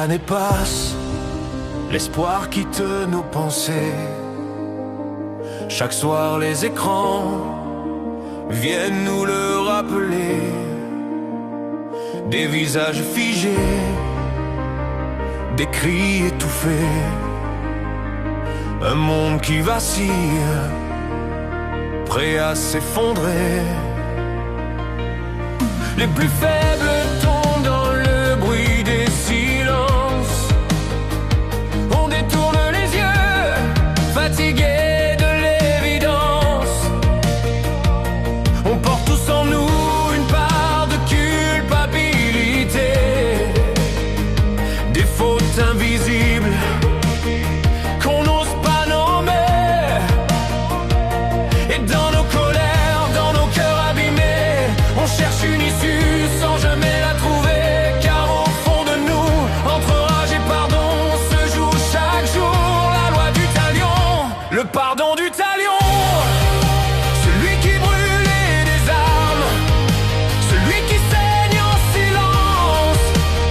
années passent, l'espoir quitte nos pensées. Chaque soir les écrans viennent nous le rappeler. Des visages figés, des cris étouffés, un monde qui vacille, prêt à s'effondrer. Les plus faibles tombent dans le bruit des silences. On détourne les yeux, fatigués de l'évidence. On porte tous en nous une part de culpabilité, des fautes invisibles qu'on n'ose pas nommer. Et dans nos colères, dans nos cœurs abîmés, on cherche une issue sans jamais la trouver. Car au fond de nous, entre rage et pardon, se joue chaque jour la loi du talion. Le pardon du talion, celui qui brûlait des armes, celui qui saigne en silence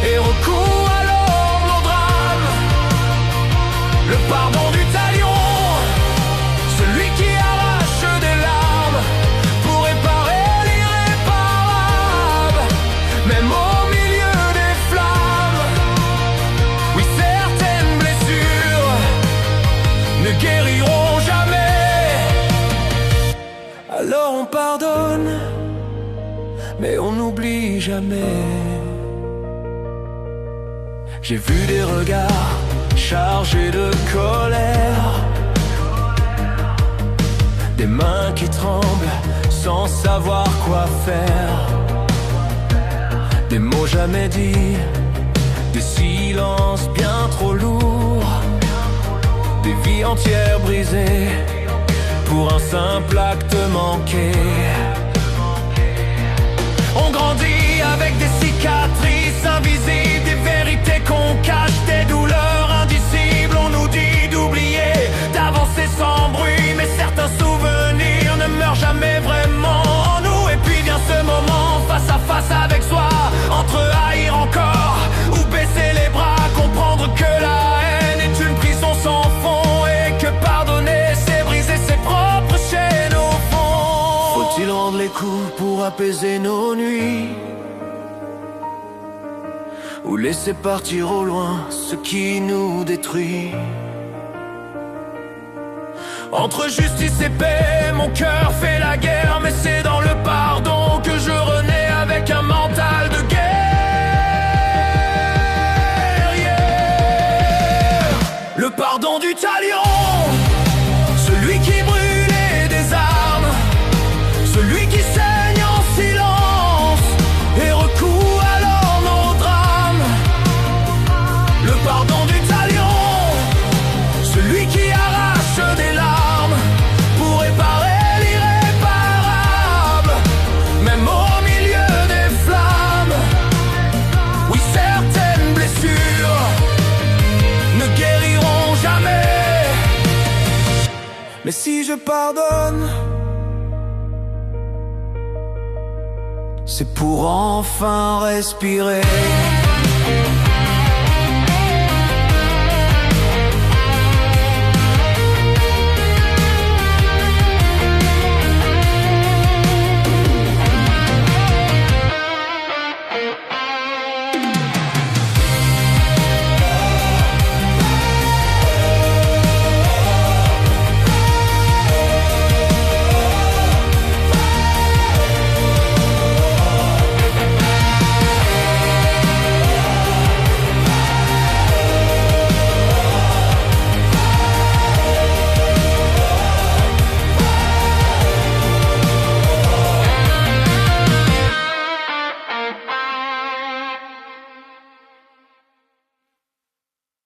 et recoue alors nos drames. Le pardon du talion, celui qui arrache des larmes pour réparer l'irréparable, même au milieu des flammes. Oui, certaines blessures ne guériront jamais. Alors on pardonne, mais on n'oublie jamais. J'ai vu des regards chargés de colère, des mains qui tremblent sans savoir quoi faire, des mots jamais dits, des silences bien trop lourds, des vies entières brisées pour un simple acte manqué. On grandit avec des cicatrices invisibles, des vérités qu'on cache, des douleurs indicibles. On nous dit d'oublier, d'avancer sans bruit, mais certains souvenirs ne meurent jamais vraiment en nous. Et puis vient ce moment face à face avec soi, entre haïr encore ou baisser les bras, comprendre que la haine est une prison sans fond et que pardonner c'est briser ses propres chaînes au fond. Faut-il rendre les coups pour apaiser nos nuits, ou laisser partir au loin ce qui nous détruit? Entre justice et paix, mon cœur fait la guerre, mais c'est dans le pardon que je renais avec un mental de guerre. Le pardon du talion, celui qui brûlait des armes, celui qui saigne en silence et recoue alors nos drames. Le pardon du talion, celui qui arrache des larmes pour réparer l'irréparable, même au milieu des flammes. Oui, certaines blessures ne guériront jamais, mais si je pardonne, c'est pour enfin respirer.